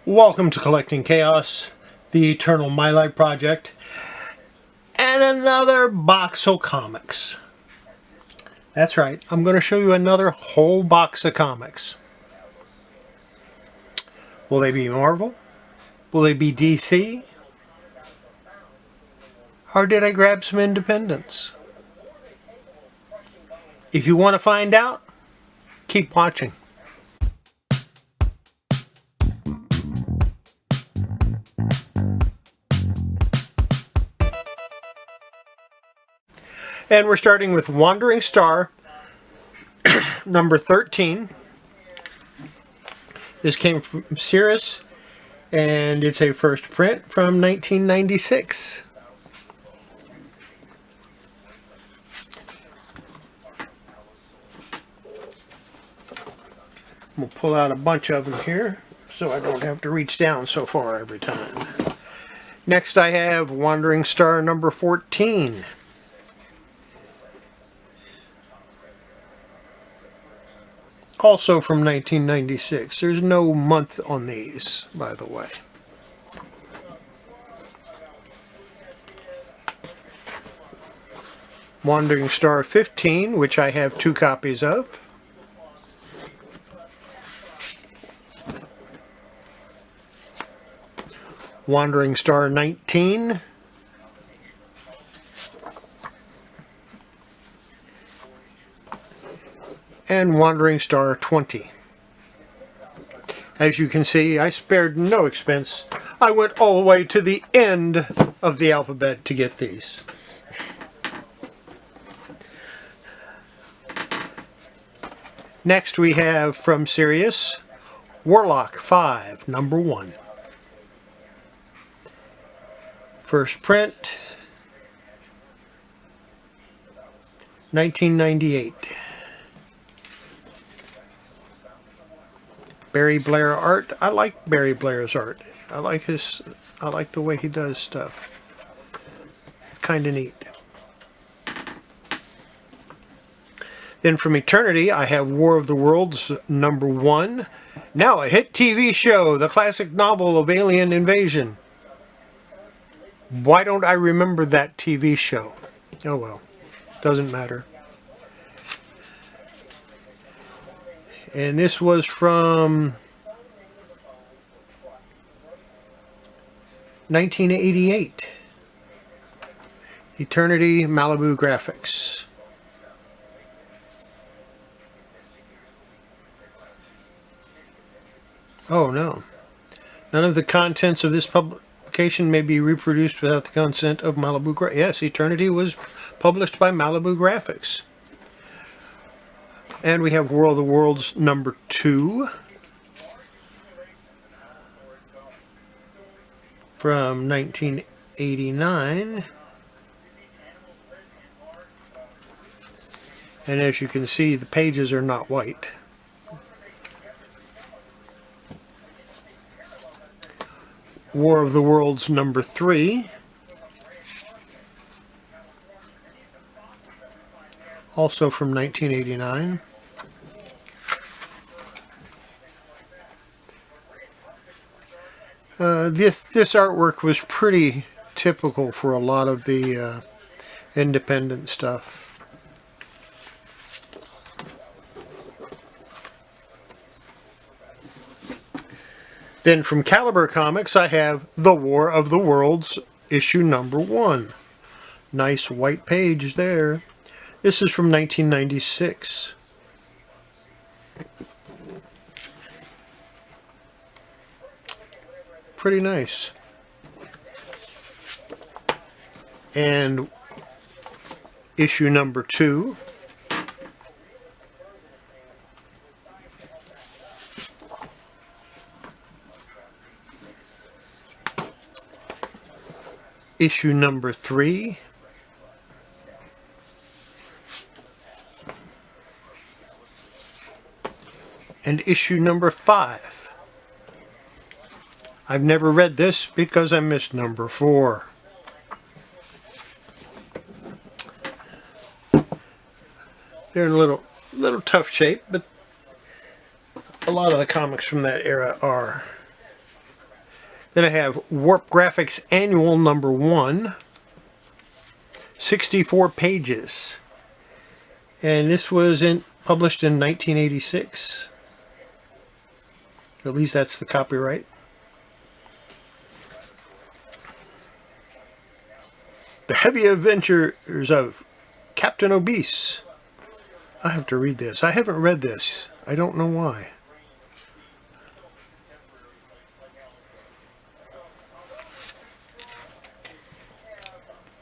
Welcome to Collecting Chaos, the Eternal Mylite project, and another box of comics. That's right, I'm going to show you another whole box of comics. Will they be Marvel? Will they be DC? Or did I grab some independents? If you want to find out, keep watching. And we're starting with Wandering Star, number 13. This came from Cirrus, and it's a first print from 1996. We'll pull out a bunch of them here, so I don't have to reach down so far every time. Next I have Wandering Star number 14. Also from 1996. There's no month on these, by the way. Wandering Star 15, which I have 2 copies of. Wandering Star 19. And Wandering Star 20. As you can see, I spared no expense. I went all the way to the end of the alphabet to get these. Next we have from Sirius, Warlock 5, number 1. First print, 1998. Barry Blair art. I like Barry Blair's art. I like the way he does stuff. It's kind of neat. Then from Eternity, I have War of the Worlds number 1. Now a hit TV show, the classic novel of alien invasion. Why don't I remember that TV show? Oh well, doesn't matter. And this was from 1988. Eternity Malibu Graphics. Oh no. None of the contents of this publication may be reproduced without the consent of Malibu Graphics. Yes, Eternity was published by Malibu Graphics. And we have War of the Worlds number 2 from 1989. And as you can see, the pages are not white. War of the Worlds number 3. Also from 1989. This artwork was pretty typical for a lot of the independent stuff. Then from Caliber Comics, I have The War of the Worlds, issue number 1. Nice white page there. This is from 1996. Pretty nice. And issue number 2. Issue number 3. And issue number 5. I've never read this because I missed number 4. They're in a little tough shape, but a lot of the comics from that era are. Then I have Warp Graphics Annual number 1, 64 pages. And this was published in 1986. At least that's the copyright. The Heavy Adventures of Captain Obese. I have to read this. I haven't read this. I don't know why.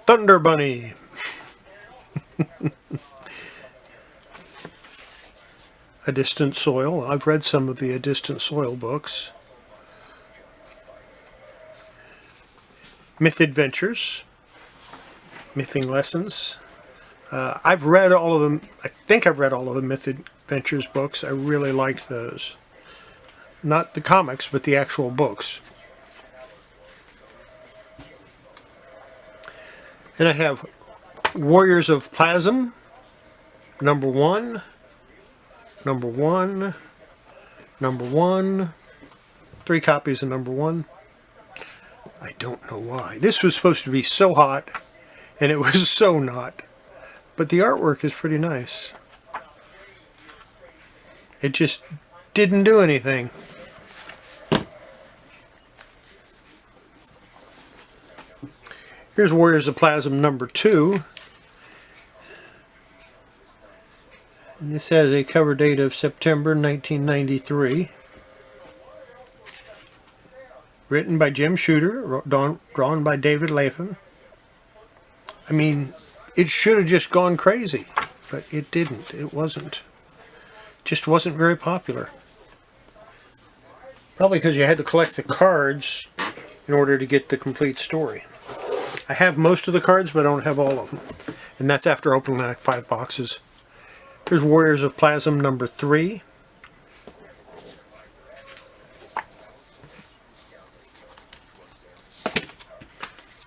Thunder Bunny. A Distant Soil. I've read some of the A Distant Soil books. Myth Adventures. Mything Lessons. I've read all of them. I think I've read all of the Myth Adventures books. I really liked those. Not the comics, but the actual books. And I have Warriors of Plasm, number 1, number 1, number 1, 3 copies of number 1. I don't know why. This was supposed to be so hot, and it was so not. But the artwork is pretty nice. It just didn't do anything. Here's Warriors of Plasm number 2. And this has a cover date of September 1993. Written by Jim Shooter, drawn by David Latham. I mean, it should have just gone crazy, but it didn't. It wasn't. Just wasn't very popular. Probably because you had to collect the cards in order to get the complete story. I have most of the cards, but I don't have all of them. And that's after opening like 5 boxes. Here's Warriors of Plasm number 3.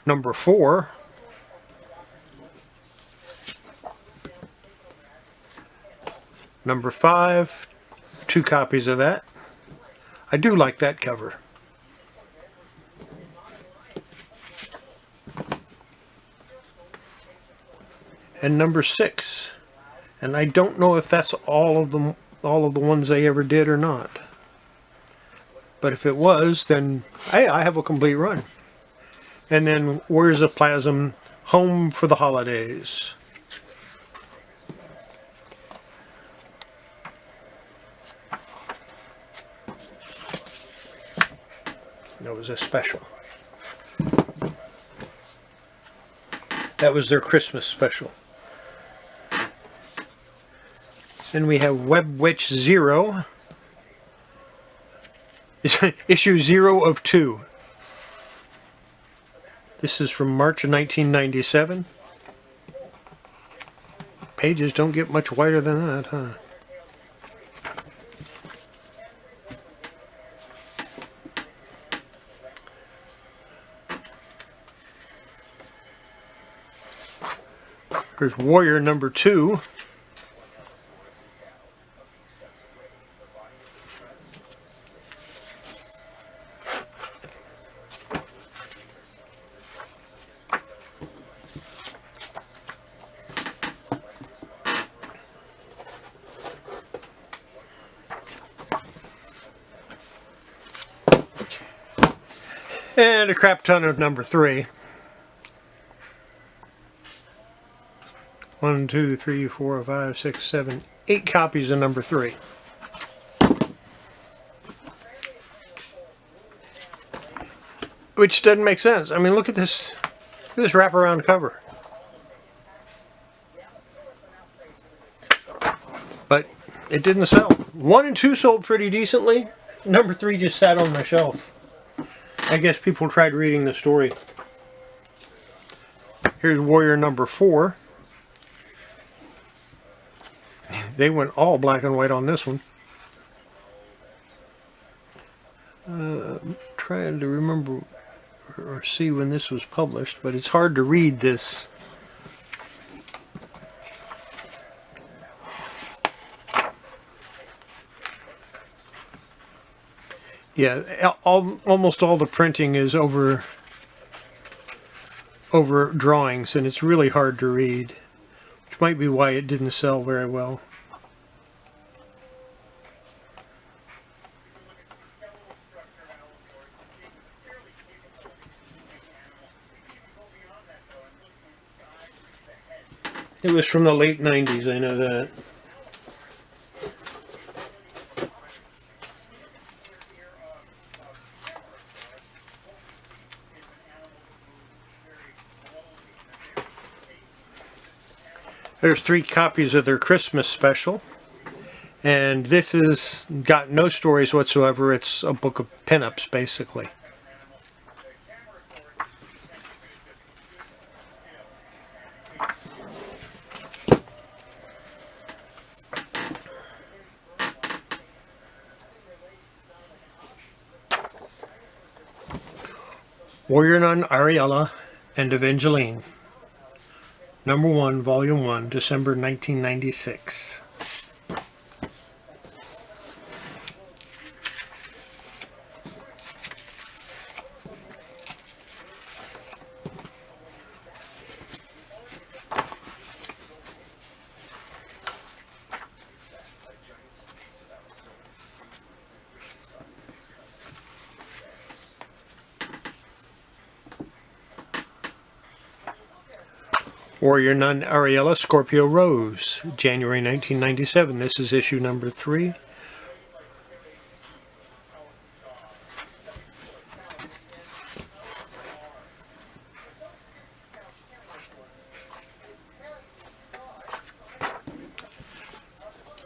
Number 4. Number 5. 2 copies of that. I do like that cover. And number 6, and I don't know if that's all of the ones they ever did or not. But if it was, then hey, I have a complete run. And then Warriors of Plasm, Home for the Holidays. That was a special. That was their Christmas special. Then we have Web Witch 0. Issue 0 of 2. This is from March of 1997. Pages don't get much wider than that, huh? Here's Warrior number 2. And a crap ton of number 3. 1, 2, 3, 4, 5, 6, 7, 8 copies of number 3. Which doesn't make sense. I mean, look at this wraparound cover. But it didn't sell. 1 and 2 sold pretty decently. Number 3 just sat on my shelf. I guess people tried reading the story. Here's Warrior number 4. They went all black and white on this one. I'm trying to remember or see when this was published, but it's hard to read this. Yeah, almost all the printing is over drawings, and it's really hard to read, which might be why it didn't sell very well. It was from the late 90s, I know that. There's 3 copies of their Christmas special, and this has got no stories whatsoever. It's a book of pinups, basically. Warrior Nun Ariella and Evangeline. Number 1, Volume 1, December 1996. Warrior Nun Ariella, Scorpio Rose, January 1997. This is issue number 3.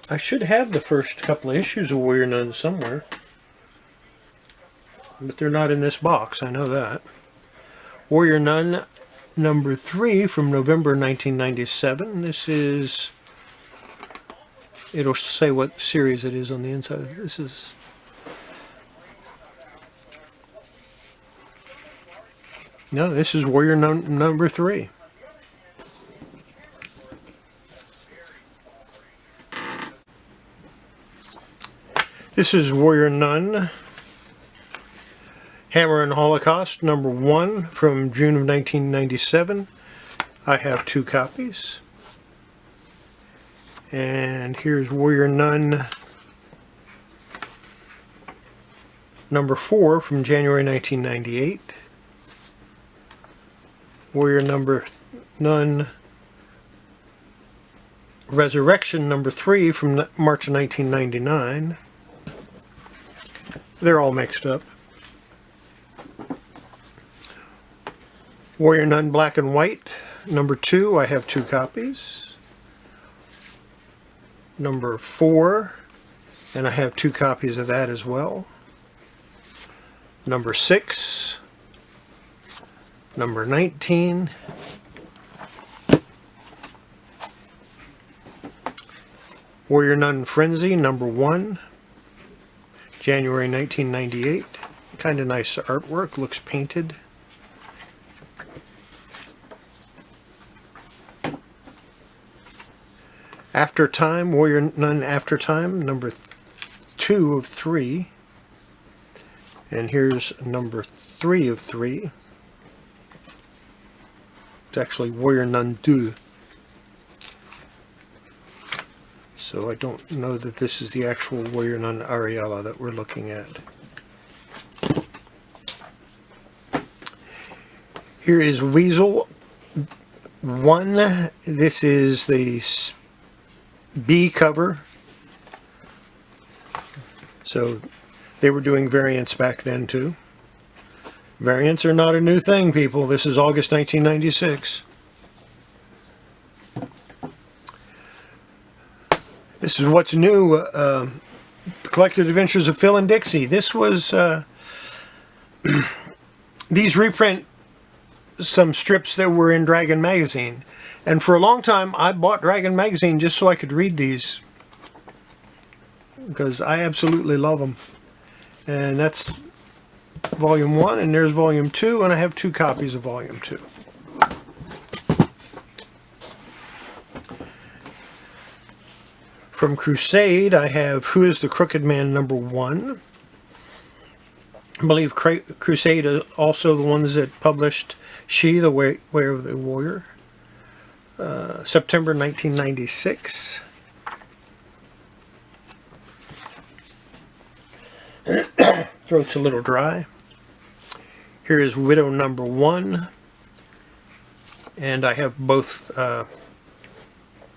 I should have the first couple of issues of Warrior Nun somewhere, but they're not in this box, I know that. Warrior Nun number 3 from November 1997. This is, it'll say what series it is on the inside. This is, no, this is Warrior Nun number 3. This is Warrior Nun Hammer and Holocaust, number 1 from June of 1997. I have 2 copies. And here's Warrior Nun number 4 from January 1998. Warrior Nun Resurrection number 3 from March of 1999. They're all mixed up. Warrior Nun Black and White, number 2, I have 2 copies. Number 4, and I have 2 copies of that as well. Number 6, number 19, Warrior Nun Frenzy, number 1, January 1998. Kind of nice artwork, looks painted. After Time, Warrior Nun After Time, number 2 of 3. And here's number 3 of 3. It's actually Warrior Nun 2. So I don't know that this is the actual Warrior Nun Ariella that we're looking at. Here is Weasel 1. This is the B cover. So they were doing variants back then too. Variants are not a new thing, people. This is August 1996. This is what's new. The Collected Adventures of Phil and Dixie. This was these reprint some strips that were in Dragon magazine. And for a long time, I bought Dragon magazine just so I could read these, because I absolutely love them. And that's Volume 1, and there's Volume 2, and I have 2 copies of Volume 2. From Crusade, I have Who is the Crooked Man number 1. I believe Crusade is also the ones that published She, the Way of the Warrior. September 1996. Throat's a little dry. Here is Widow number 1. And I have both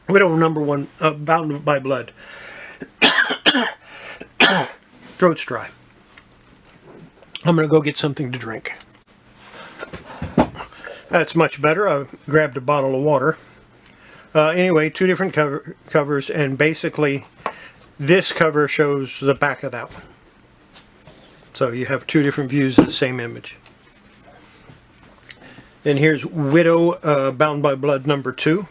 Widow number 1, Bound by Blood. Throat's dry. I'm going to go get something to drink. That's much better. I grabbed a bottle of water. Anyway, two different covers, and basically this cover shows the back of that one. So you have two different views of the same image. Then here's Widow, Bound by Blood number 2.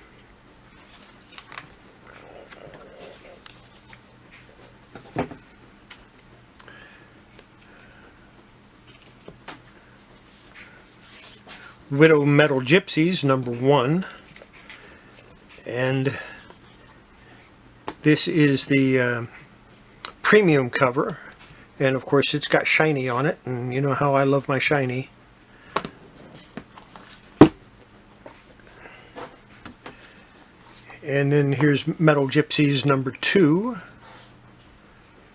Widow Metal Gypsies number 1. And this is the premium cover. And of course it's got shiny on it, and you know how I love my shiny. And then here's Metal Gypsies number 2,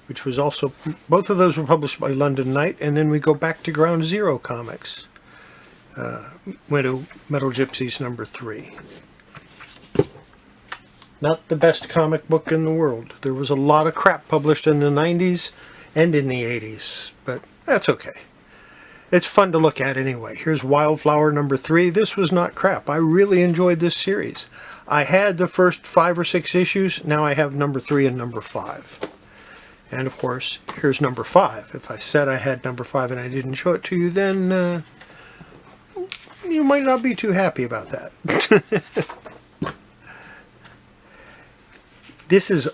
which was also, both of those were published by London Knight. And then we go back to Ground Zero Comics. Metal Gypsies number 3. Not the best comic book in the world. There was a lot of crap published in the 90s and in the 80s, but that's okay. It's fun to look at anyway. Here's Wildflower number 3. This was not crap. I really enjoyed this series. I had the first 5 or 6 issues. Now I have number 3 and number 5. And of course, here's number 5. If I said I had number 5 and I didn't show it to you, then you might not be too happy about that. This is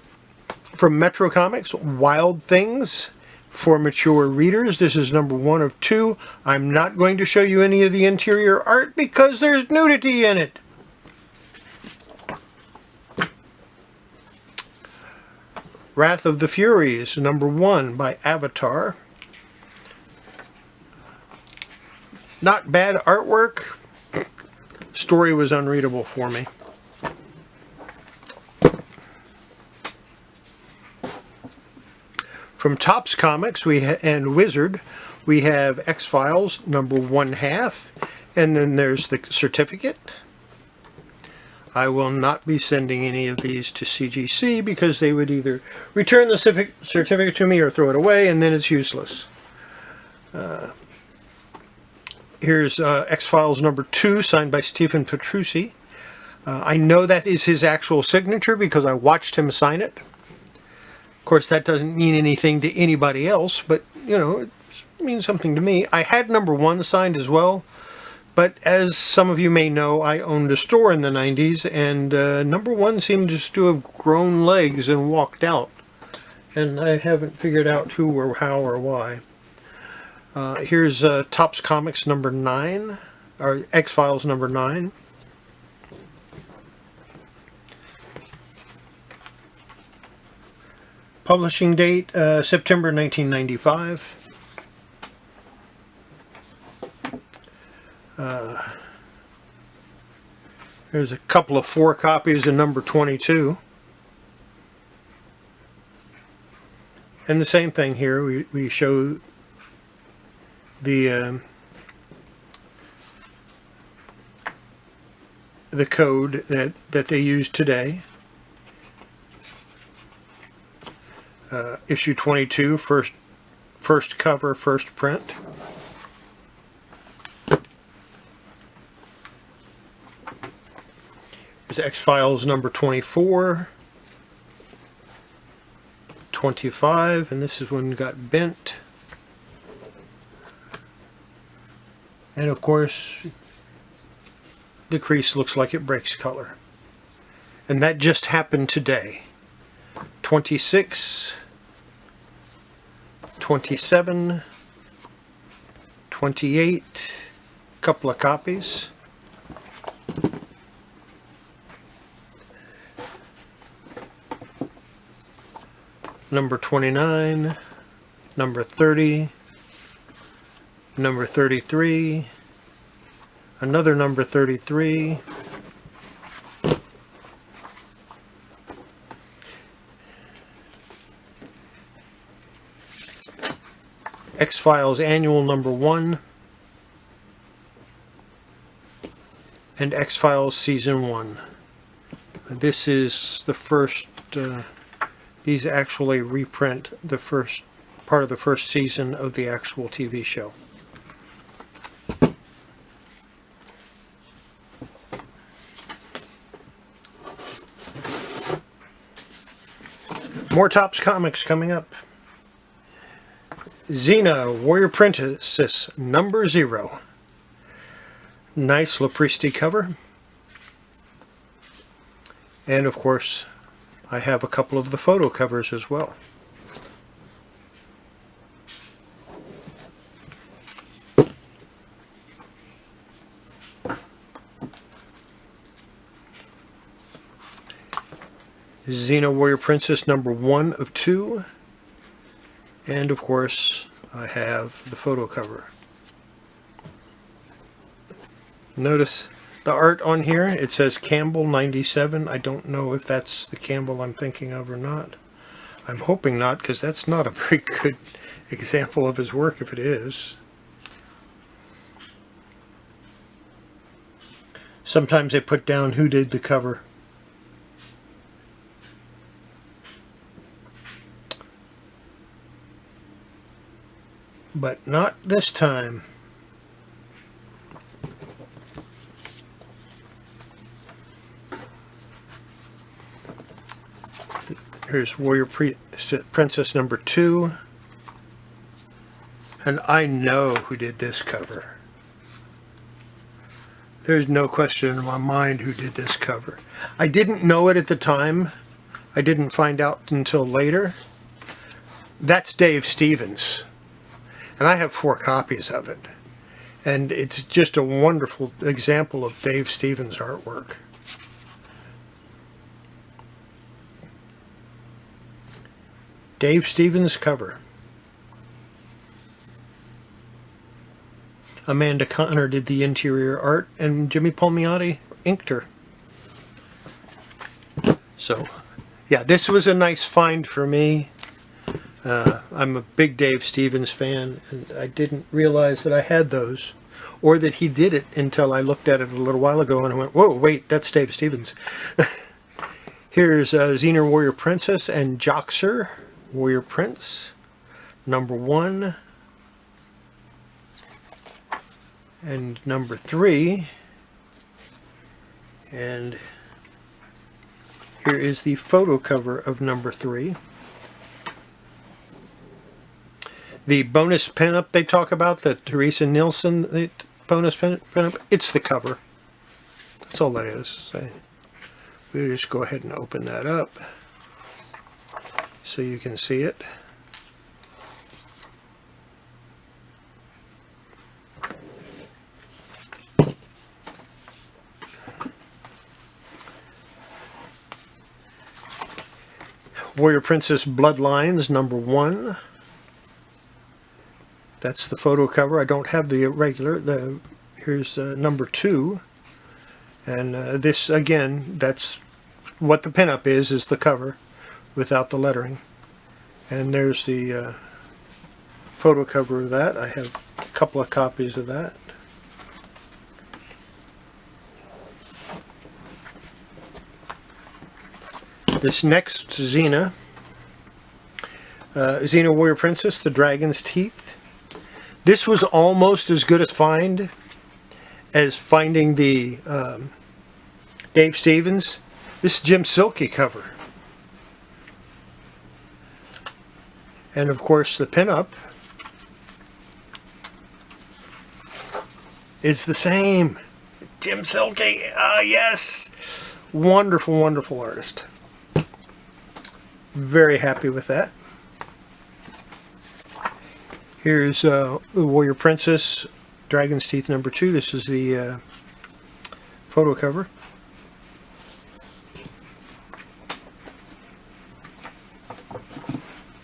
from Metro Comics, Wild Things for mature readers. This is number 1 of 2. I'm not going to show you any of the interior art because there's nudity in it. Wrath of the Furies, number 1 by Avatar. Not bad artwork. Story was unreadable for me. From Topps Comics and Wizard, we have X-Files number 1/2, and then there's the certificate. I will not be sending any of these to CGC because they would either return the certificate to me or throw it away, and then it's useless. Here's X-Files number 2, signed by Stephen Petrucci. I know that is his actual signature because I watched him sign it. Of course, that doesn't mean anything to anybody else, but, you know, it means something to me. I had number 1 signed as well, but as some of you may know, I owned a store in the 90s, and number 1 seemed just to have grown legs and walked out. And I haven't figured out who or how or why. Here's Topps Comics number 9, or X-Files number 9. Publishing date, September 1995. There's a couple of 4 copies of number 22. And the same thing here, we show the code that they use today. Issue 22, first cover, first print. There's X-Files number 24, 25, and this is when it got bent. And of course, the crease looks like it breaks color. And that just happened today. 26, 27, 28, couple of copies. Number 29, number 30, number 33, another number 33, X-Files Annual number 1, and X-Files Season 1. This is the first, these actually reprint the first part of the first season of the actual TV show. More Topps comics coming up. Xeno, Warrior Princess, number 0. Nice Lopresti cover. And of course, I have a couple of the photo covers as well. Xeno Warrior Princess number 1 of 2. And of course, I have the photo cover. Notice the art on here, it says Campbell 97. I don't know if that's the Campbell I'm thinking of or not. I'm hoping not, because that's not a very good example of his work if it is. Sometimes they put down who did the cover. But not this time. Here's Warrior Princess number 2. And I know who did this cover. There's no question in my mind who did this cover. I didn't know it at the time. I didn't find out until later. That's Dave Stevens. And I have 4 copies of it. And it's just a wonderful example of Dave Stevens' artwork. Dave Stevens cover. Amanda Connor did the interior art, and Jimmy Palmiotti inked her. So, yeah, this was a nice find for me. I'm a big Dave Stevens fan, and I didn't realize that I had those, or that he did it until I looked at it a little while ago and I went, whoa, wait, that's Dave Stevens. Here's Xeno Warrior Princess and Joxer Warrior Prince, number 1 and number 3. And here is the photo cover of number 3. The bonus pinup they talk about, the Teresa Nilsson the bonus pinup, it's the cover. That's all that is. So we'll just go ahead and open that up so you can see it. Warrior Princess Bloodlines, number 1. That's the photo cover. I don't have the regular. Here's number 2. And this, again, that's what the pinup is the cover without the lettering. And there's the photo cover of that. I have a couple of copies of that. This next Xena, Xena Warrior Princess, the Dragon's Teeth. This was almost as good a find as finding the Dave Stevens. This is Jim Silkey cover. And of course the pinup is the same. Jim Silkey, yes! Wonderful, wonderful artist. Very happy with that. Here's the Warrior Princess, Dragon's Teeth number 2. This is the photo cover.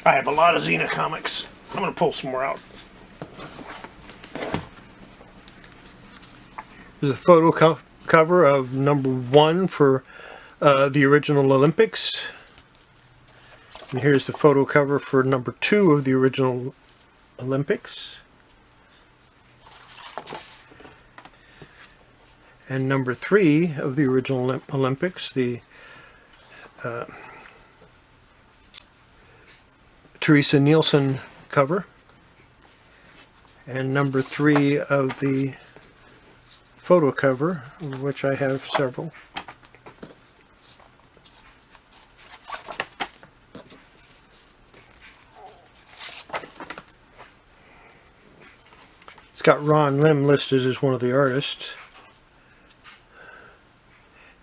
I have a lot of Xena comics. I'm going to pull some more out. There's a photo cover of number 1 for the original Olympics. And here's the photo cover for number 2 of the original Olympics. And number 3 of the original Olympics, the Teresa Nielsen cover. And number 3 of the photo cover, of which I have several. It's got Ron Lim listed as one of the artists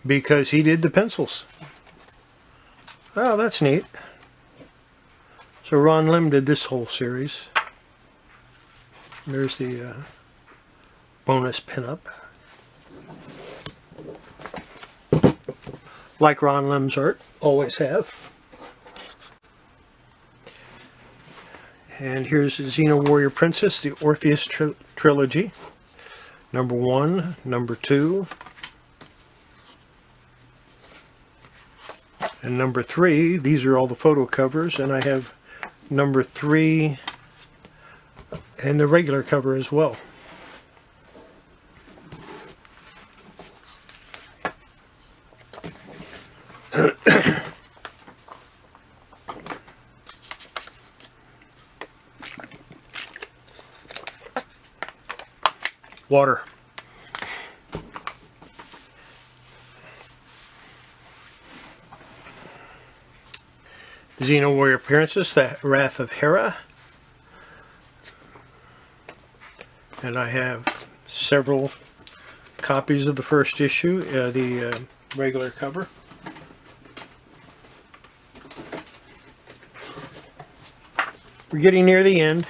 because he did the pencils. Oh, that's neat. So Ron Lim did this whole series. There's the bonus pinup. Like Ron Lim's art, always have. And here's Xeno Warrior Princess, the Orpheus Trilogy. Number 1, number 2, and number 3. These are all the photo covers, and I have number 3 and the regular cover as well. Water. Xeno Warrior Princess, the Wrath of Hera. And I have several copies of the first issue, the regular cover. We're getting near the end.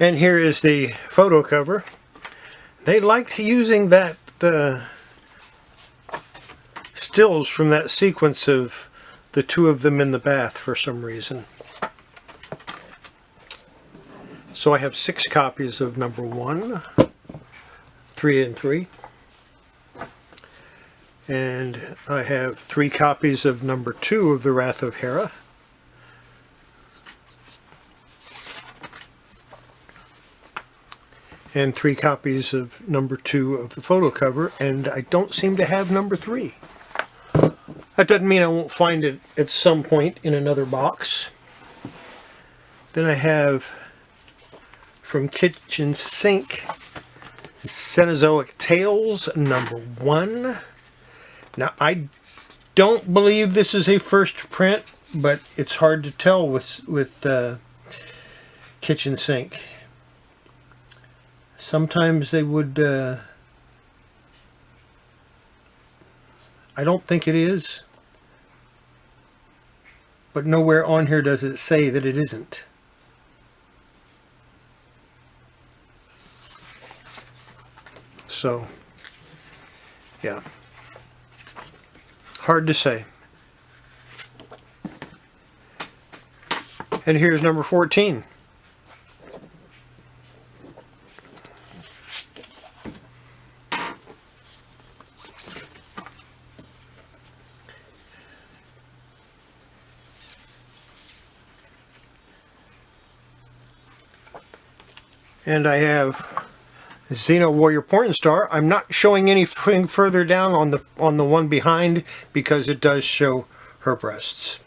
And here is the photo cover. They liked using that stills from that sequence of the 2 of them in the bath for some reason. So I have 6 copies of number 1, 3 and 3. And I have 3 copies of number 2 of the Wrath of Hera. And 3 copies of number 2 of the photo cover, and I don't seem to have number 3. That doesn't mean I won't find it at some point in another box. Then I have from Kitchen Sink, Cenozoic Tales number 1. Now I don't believe this is a first print, but it's hard to tell with Kitchen Sink. Sometimes they would, I don't think it is, but nowhere on here does it say that it isn't. So, yeah, hard to say. And here's number 14. And I have Xeno Warrior Porn Star. I'm not showing anything further down on the one behind because it does show her breasts.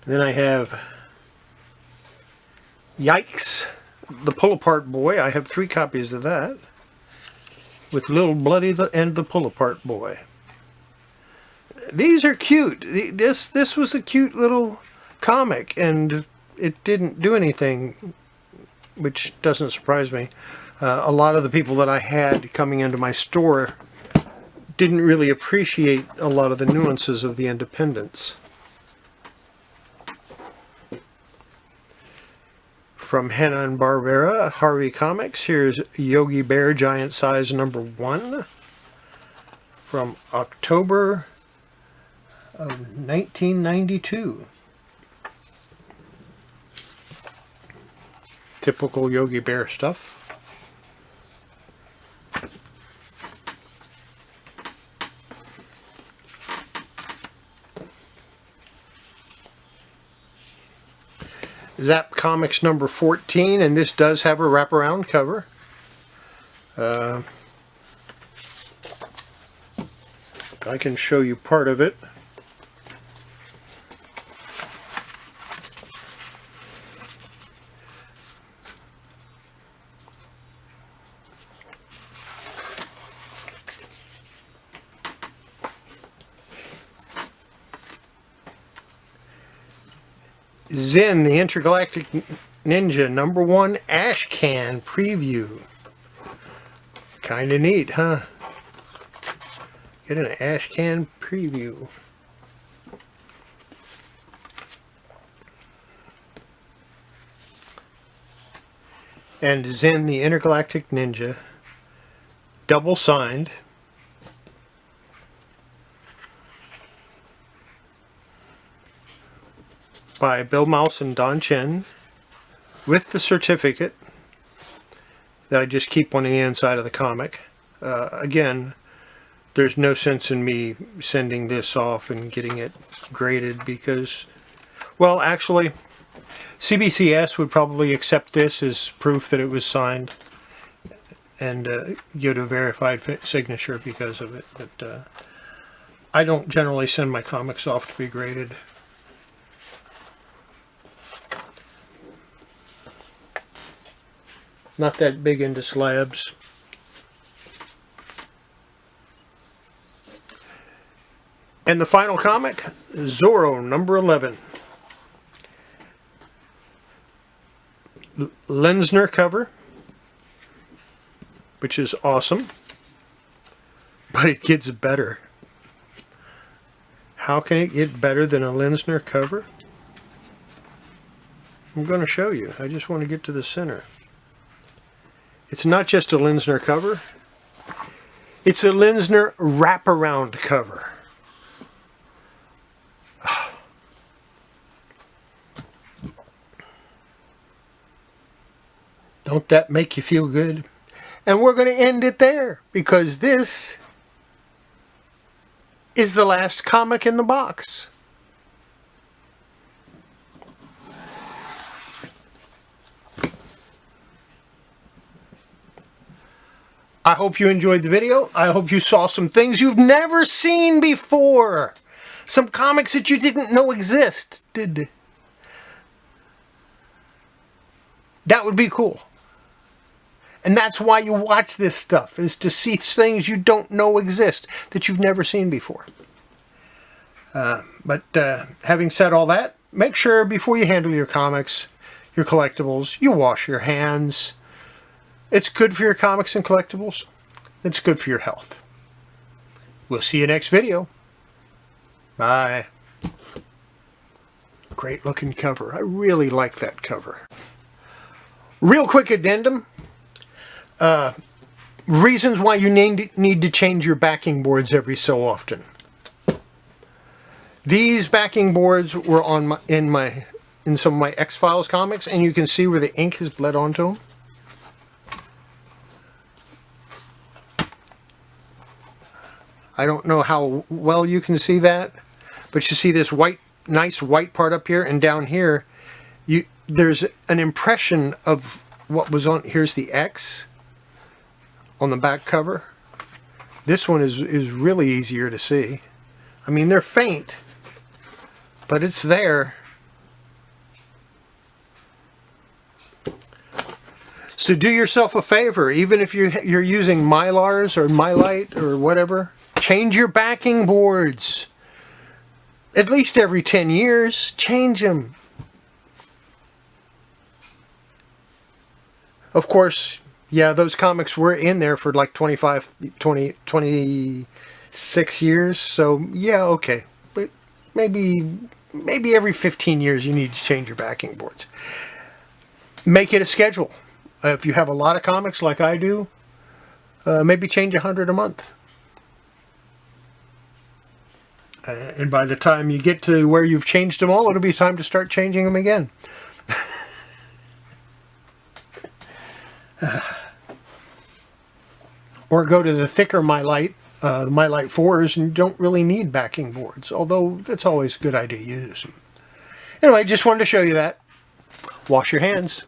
Then I have Yikes, the Pull-Apart Boy. I have 3 copies of that with Little Bloody and the Pull-Apart Boy. These are cute. This was a cute little comic, and it didn't do anything, which doesn't surprise me. A lot of the people that I had coming into my store didn't really appreciate a lot of the nuances of the independents. From Hanna-Barbera, Harvey Comics, here's Yogi Bear Giant Size number 1 from October of 1992. Typical Yogi Bear stuff. Zap Comics number 14, and this does have a wraparound cover. I can show you part of it. Xeno, the Intergalactic Ninja number 1 Ash Can preview. Kinda neat, huh? Get an Ash Can preview. And Xeno, the Intergalactic Ninja, double signed. By Bill Mouse and Don Chen, with the certificate that I just keep on the inside of the comic. Again, there's no sense in me sending this off and getting it graded because, well, actually, CBCS would probably accept this as proof that it was signed and give it a verified signature because of it. But I don't generally send my comics off to be graded. Not that big into slabs. And the final comic, Zorro number 11. Lensner cover, which is awesome, but it gets better. How can it get better than a Lensner cover? I'm going to show you. I just want to get to the center. It's not just a Lensner cover. It's a Lensner wraparound cover. Don't that make you feel good? And we're going to end it there because this is the last comic in the box. I hope you enjoyed the video. I hope you saw some things you've never seen before. Some comics that you didn't know existed. That would be cool. And that's why you watch this stuff, is to see things you don't know exist, that you've never seen before. But having said all that, make sure before you handle your comics, your collectibles, you wash your hands. It's good for your comics and collectibles. It's good for your health. We'll see you next video. Bye. Great looking cover. I really like that cover. Real quick addendum. Reasons why you need to change your backing boards every so often. These backing boards were on in some of my X-Files comics, and you can see where the ink has bled onto them. I don't know how well you can see that, but you see this nice white part up here, and down here, there's an impression of what was on. Here's the X on the back cover. This one is really easier to see. I mean, they're faint, but it's there. So do yourself a favor, even if you're using Mylars or Mylite or whatever. Change your backing boards. At least every 10 years, change them. Of course, yeah, those comics were in there for like 26 years. So, yeah, okay. But maybe every 15 years you need to change your backing boards. Make it a schedule. If you have a lot of comics like I do, maybe change 100 a month. And by the time you get to where you've changed them all, it'll be time to start changing them again. Or go to the thicker Mylite, the Mylite 4s, and don't really need backing boards, although it's always a good idea to use them. Anyway, just wanted to show you that. Wash your hands.